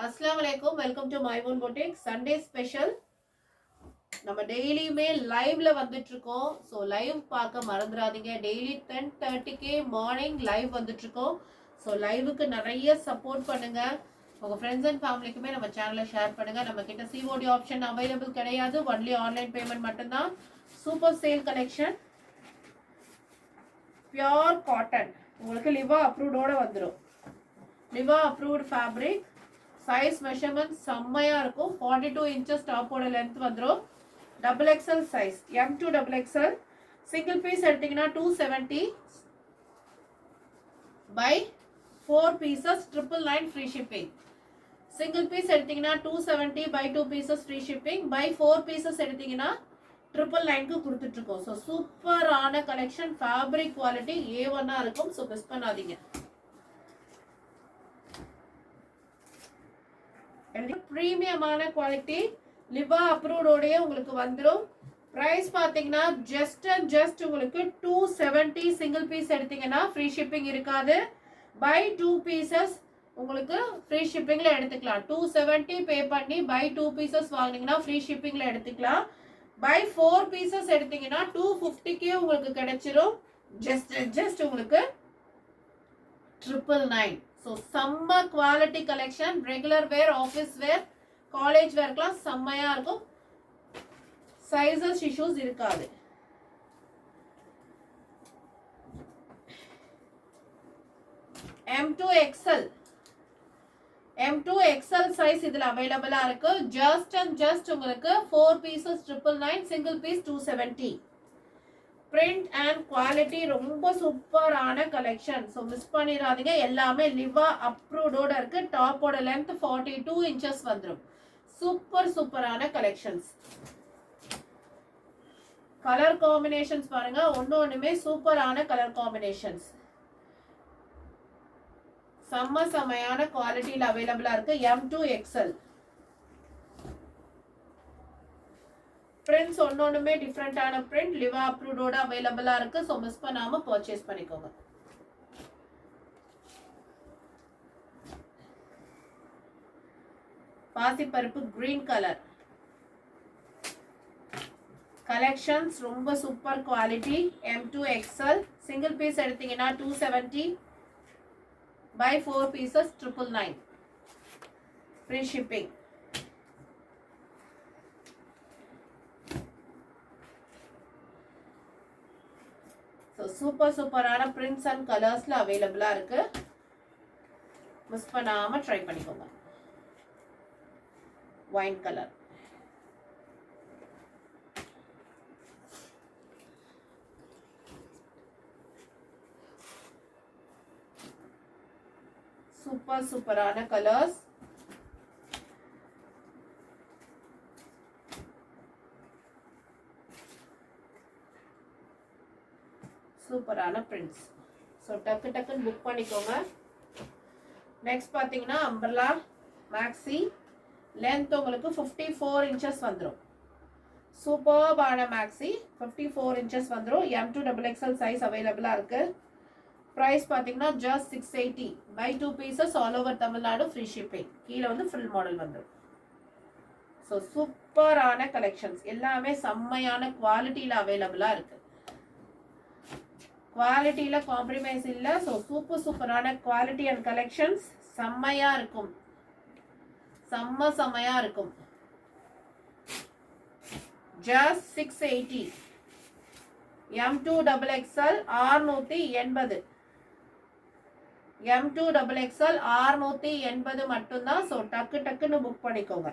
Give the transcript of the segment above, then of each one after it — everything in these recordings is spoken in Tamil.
Assalamualaikum. Welcome to my own boutique Sunday special. நம்ம டெய்லியுமே லைவ்ல வந்துட்டு இருக்கோம். ஸோ லைவ் பார்க்க மறந்துடாதீங்க. டெய்லி 10:30க்கு மார்னிங் லைவ் வந்துட்டு இருக்கோம். ஸோ லைவுக்கு நிறைய சப்போர்ட் பண்ணுங்க. உங்க ஃப்ரெண்ட்ஸ் அண்ட் ஃபேமிலிக்குமே நம்ம சேனலை ஷேர் பண்ணுங்க. நம்ம கிட்ட சிஓடி ஆப்ஷன் அவைலபிள் கிடையாது. ஒன்லி ஆன்லைன் பேமெண்ட் மட்டும்தான். Super sale collection, pure cotton, உங்களுக்கு லிவா அப்ரூவ்டோட வந்துடும். Liva approved fabric, size measurement செம்மையா இருக்கும். 42 இன்ச்சஸ் டாப்போட லென்த் வந்துடும். XXL size, M2 XXL. Single piece எடுத்தீங்கன்னா 270 by 4 pieces 999 free shipping. Single piece எடுத்தீங்கன்னா 270 by 2 pieces free shipping. by 4 pieces எடுத்தீங்கன்னா 999க்கு கொடுத்துட்டு இருக்கோம். ஸோ சூப்பரான கலெக்ஷன், ஃபேப்ரிக் குவாலிட்டி A1 இருக்கும். ஸோ மிஸ் பண்ணாதீங்க. பிரீமியமான குவாலிட்டி, லிவா அப்ரூவ்டோடய உங்களுக்கு வந்துடும். பிரைஸ் பார்த்தீங்கன்னா ஜஸ்ட் உங்களுக்கு 270. சிங்கிள் பீஸ் எடுத்தீங்கன்னா ஃப்ரீ ஷிப்பிங் இருக்காது. பை 2 பீசஸ் உங்களுக்கு ஃப்ரீ ஷிப்பிங்ல எடுத்துக்கலாம். 270 பே பண்ணி பை 2 பீசஸ் வாங்கினீங்கன்னா ஃப்ரீ ஷிப்பிங்ல எடுத்துக்கலாம். பை 4 பீசஸ் எடுத்தீங்கன்னா 250க்கே உங்களுக்கு கிடைச்சிரும். ஜஸ்ட் உங்களுக்கு 999. ஸோ செம்ம quality collection. Regular wear, office wear, college வேர்க்கெலாம் செம்மையாக இருக்கும். சைஸஸ் இஷ்யூஸ் இருக்காது. M2 XL சைஸ் இதில் அவைலபிளாக இருக்கு. ஜஸ்ட் உங்களுக்கு 4 pieces 999, single piece 270. Print and quality ரொம்ப சூப்பரான கலெக்ஷன். ஸோ மிஸ் பண்ணிடாதீங்க. எல்லாமே லிவா அப்ரூவ்டோட இருக்கு. டாப்போட லென்த் 42 இன்ச்சஸ் வந்துடும். சூப்பரான கலெக்ஷன்ஸ். கலர் காம்பினேஷன்ஸ் பாருங்க, ஒன்னொன்னுமே சூப்பரான கலர் காம்பினேஷன்ஸ். செம்மையான குவாலிட்டியில் அவைலபிளா இருக்கு. M2 XL பிரிண்ட்ஸ் ஒன்னொன்னுமே டிஃப்ரெண்டான பிரிண்ட், லிவா அப்ரூவ்டோட அவைலபிளா இருக்கு. ஸோ மிஸ் பண்ணாம பர்ச்சேஸ் பண்ணிக்கோங்க. பாசிப்பருப்பு கிரீன் கலர் கலெக்ஷன்ஸ், ரொம்ப super quality. M2 XL single piece எடுத்தீங்கன்னா 270 by 4 pieces 999 ஃப்ரீ ஷிப்பிங். சூப்பரான பிரிண்ட்ஸ் அண்ட் கலர்ஸ்ல அவைலபிளா இருக்கு. மிஸ் பண்ணாம ட்ரை பண்ணிக்கோங்க. வைன் கலர், சூப்பரான கலர்ஸ். சூப்பரான பிரிண்ட்ஸ். ஸோ டக்குன்னு புக் பண்ணிக்கோங்க. நெக்ஸ்ட் பார்த்தீங்கன்னா அம்பர்லா மேக்ஸி, லென்த் உங்களுக்கு 54 இன்ச்சஸ் வந்துடும். சூப்பர்பான மேக்ஸி, 54 இன்ச்சஸ் வந்துடும். M2 XXL சைஸ் அவைலபிளாக இருக்கு. ப்ரைஸ் பார்த்தீங்கன்னா just 680 by 2 pieces all over Tamil Nadu free shipping. கீழே வந்து ஃபுல் மாடல் வந்துடும். ஸோ சூப்பரான கலெக்ஷன்ஸ், எல்லாமே செம்மையான குவாலிட்டியில் அவைலபிளாக இருக்கு. குவாலிட்டியில காம்ப்ரமைஸ் இல்ல. ஸோ சூப்பரான குவாலிட்டி அண்ட் கலெக்ஷன்ஸ் செம்மையா இருக்கும். செம்மையா இருக்கும். Just 680. M2 XXL 680. M2 XXL 680 மட்டும்தான். ஸோ டக்குன்னு புக் பண்ணிக்கோங்க.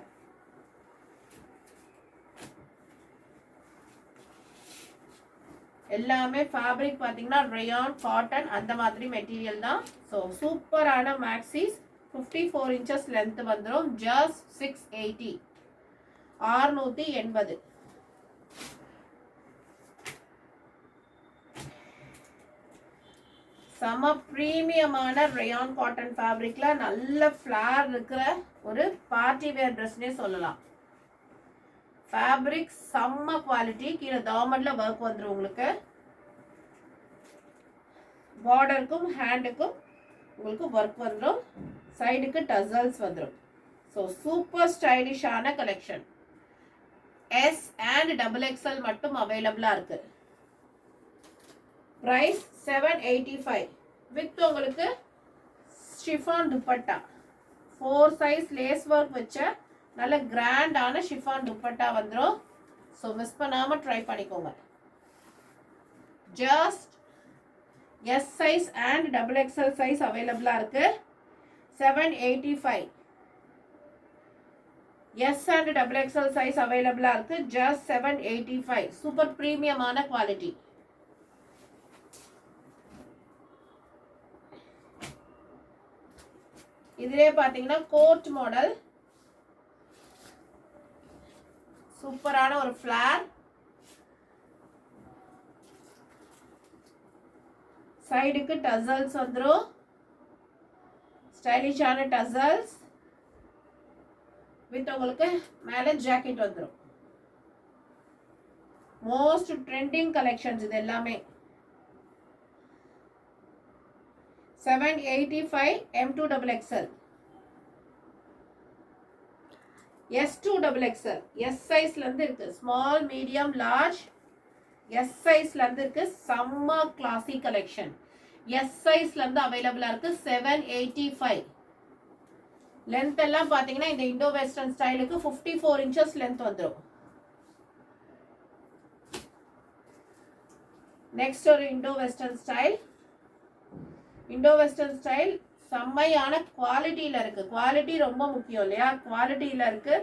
எல்லாமே ஃபேப்ரிக் பார்த்தீங்கன்னா ரயான், காட்டன் அந்த மாதிரி மெட்டீரியல் தான். ஸோ சூப்பரான மேக்ஸிஸ், 54 இன்ச்சஸ் லென்த் வந்துடும். ஜஸ்ட் 680, 680. செம பிரீமியமான ரயான் காட்டன் ஃபேப்ரிக்ல நல்ல ஃபிளார் இருக்கிற ஒரு பார்ட்டி வேர் ட்ரெஸ்னே சொல்லலாம். ஃபேப்ரிக் செம்ம குவாலிட்டி. கீழே தாமட்ல ஒர்க் வந்துடும் உங்களுக்கு. பார்டருக்கும் ஹேண்டுக்கும் உங்களுக்கு ஒர்க் வந்துடும். சைடுக்கு டசல்ஸ் வந்துடும். ஸோ சூப்பர் ஸ்டைலிஷான கலெக்ஷன். எஸ் அண்ட் XXL மட்டும் அவைலபிளா இருக்கு. பிரைஸ் 785 வித் உங்களுக்கு chiffon dupatta, 4 size lace work வச்ச நல்ல கிராண்டான ஷிஃபான் துப்பட்டா வந்துடும். ஸோ மிஸ் பண்ணாம ட்ரை பண்ணிக்கோங்க. Just S size and XXL size அவைலபிளா இருக்கு. 785 எஸ் அண்ட் XXL சைஸ் அவைலபிளா இருக்கு. ஜஸ்ட் 785. சூப்பர் பிரீமியமான குவாலிட்டி. இதுலயே பாத்தீங்கன்னா கோட் மாடல், சூப்பரான ஒரு ஃபிளார், சைடுக்கு டசல்ஸ் வந்துரும், ஸ்டைலிஷான டசல்ஸ் வித் உங்களுக்கு மேல ஜாக்கெட் வந்துரும். மோஸ்ட் ட்ரெண்டிங் கலெக்ஷன்ஸ் இது எல்லாமே. 785 M2XXL, S2XXL, எஸ் சைஸ்ல இருந்து இருக்கு. ஸ்மால், மீடியம், லார்ஜ், எஸ் சைஸ்ல இருந்து இருக்கு. செம்ம கிளாசி கலெக்ஷன். எஸ் சைஸ்ல இருந்து அவைலபிளா இருக்கு. 785. லென்த் எல்லாம் பாத்தீங்கன்னா இந்த இண்டோ வெஸ்டர்ன் ஸ்டைலுக்கு 54 inches லென்த் வந்துடும். நெக்ஸ்ட் ஒரு Indo western style. Indo western style செம்மையான குவாலிட்டியில இருக்கு. குவாலிட்டி ரொம்ப முக்கியம் இல்லையா? குவாலிட்டியில இருக்கு.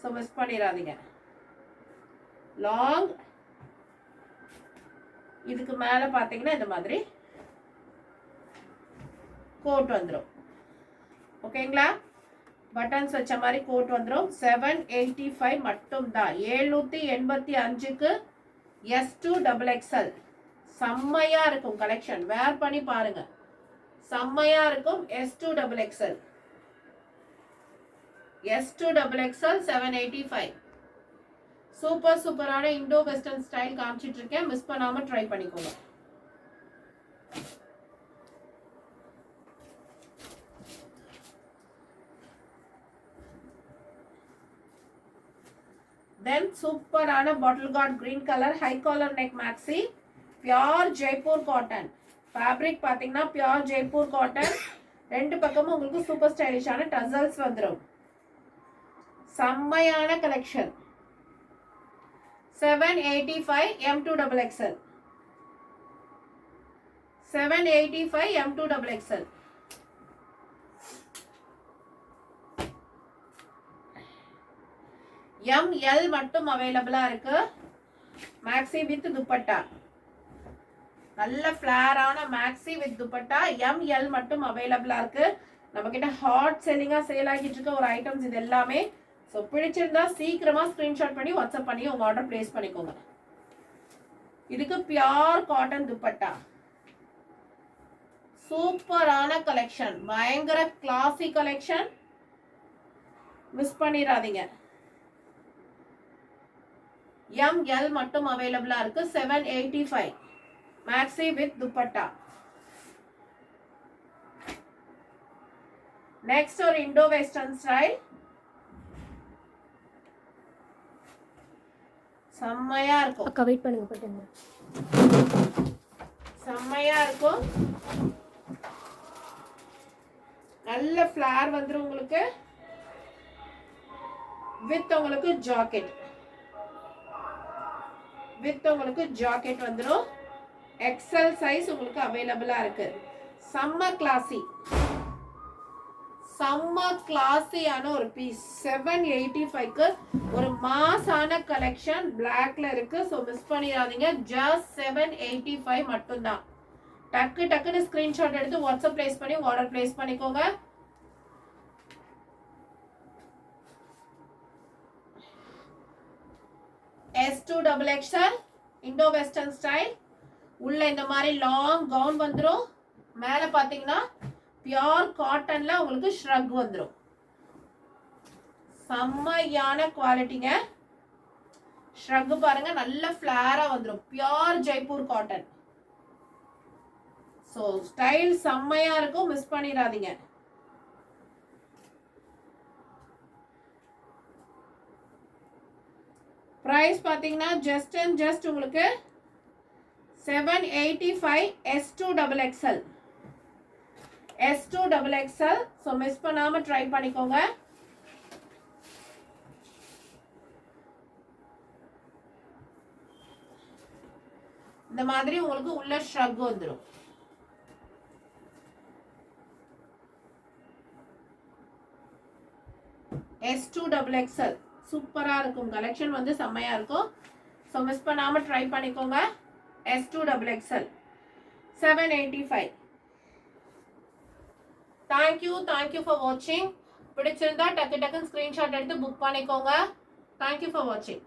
ஸோ மிஸ் பண்ணிடாதீங்க. லாங், இதுக்கு மேல பாத்தீங்கன்னா இந்த மாதிரி கோட் வந்துடும். ஓகேங்களா? பட்டன்ஸ் வச்ச மாதிரி கோட் வந்துடும். 785 மட்டும் தான். 785க்கு S2XXL. செம்மையா இருக்கும் கலெக்ஷன். வேர் பண்ணி பாருங்க, செம்மையா இருக்கும். S2XXL, S2XXL 785. சூப்பர் சூப்பரான இண்டோ வெஸ்டர்ன் ஸ்டைல் காமிச்சிட்டு இருக்கேன். மிஸ் பண்ணாம ட்ரை பண்ணிக்கோங்க. Then சூப்பரான பாட்டில் கார்ட் green colour high collar neck maxi, pure Jaipur cotton. Fabric பாத்தீங்கன்னா பியூர் ஜெய்ப்பூர் காட்டன். ரெண்டு பக்கமும் உங்களுக்கு சூப்பர் ஸ்டைலிஷான டசல்ஸ் வந்துடும். செம்மையான கலெக்ஷன். 785 M2XXL, 785 M2XXL. ML மட்டும் அவைலபிளா இருக்கு. மேக்ஸி வித் துப்பட்டா, நல்ல ஃபிளாரான மேக்ஸி வித் துப்பட்டா. ML மட்டும் அவைலபிளா இருக்கு. நம்ம கிட்ட ஹாட் செல்லிங்கா சேல் ஆகிட்டு இருக்க ஒரு ஐட்டம்ஸ் இது எல்லாமே. ஸோ பிடிச்சிருந்தா சீக்கிரமா ஸ்கிரீன்ஷாட் பண்ணி வாட்ஸ்அப் பண்ணி உங்க ஆர்டர் பிளேஸ் பண்ணிக்கோங்க. இதுக்கு பியூர் காட்டன் துப்பட்டா. சூப்பரான கலெக்ஷன், பயங்கர கிளாசி கலெக்ஷன். மிஸ் பண்ணிடாதீங்க. ML மட்டும் அவைலபிளா இருக்கு. 785 மேக்ஸி வித் துப்பட்டா. நெக்ஸ்ட் ஒரு இண்டோ வெஸ்டர்ன் ஸ்டைல். செம்மையா இருக்கும். அக்கா வெயிட் பண்ணுங்க, போட்டுங்க. செம்மையா இருக்கும். நல்ல ஃபிளார் வந்துரும் உங்களுக்கு. வித் உங்களுக்கு ஜாக்கெட், வித் உங்களுக்கு ஜாக்கெட் வந்துடும். XL சைஸ் உங்களுக்கு அவைலபிளா இருக்கு. செம்ம கிளாசி, செம்ம கிளாசியான ஒரு பீஸ். 785க்கு ஒரு மாசான கலெக்ஷன் பிளாக்ல இருக்கு. ஸோ மிஸ் பண்ணிடாதீங்க. ஜஸ்ட் 785 மட்டும்தான். டக்கு டக்குன்னு ஸ்கிரீன்ஷாட் எடுத்து வாட்ஸ்அப் பிளேஸ் பண்ணி ஆர்டர் பிளேஸ் பண்ணிக்கோங்க. S2XXL Indo western style. உள்ள இந்த மாதிரி லாங் கவுன் வந்துடும். மேல பாத்தீங்கன்னா பியூர் காட்டன்ல உங்களுக்கு ஷ்ரக் வந்துடும். செம்மையான குவாலிட்டிங்க. ஷ்ரக் பாருங்க, நல்ல ஃபிளாரா வந்துடும். Pure Jaipur cotton. So style செம்மையா இருக்கும். மிஸ் பண்ணிடாதீங்க. ப்ரைஸ் பார்த்தீங்கன்னா ஜஸ்ட் அண்ட் ஜஸ்ட் உங்களுக்கு 785 S2 double XL. S2 double XL. So miss பண்ணாமல் ட்ரை பண்ணிக்கோங்க. இந்த மாதிரி உங்களுக்கு உள்ள ஷ்ரக் வந்துடும். S2 டபுள் எக்ஸ்எல் சூப்பராக இருக்கும். கலெக்ஷன் வந்து செம்மையாக இருக்கும். ஸோ மிஸ் பண்ணாமல் ட்ரை பண்ணிக்கோங்க. S2 double XL 785. Thank you for வாட்சிங். பிடிச்சிருந்தா டக்கு டக்குன்னு ஸ்க்ரீன்ஷாட் எடுத்து புக் பண்ணிக்கோங்க. தேங்க்யூ ஃபார் வாட்சிங்.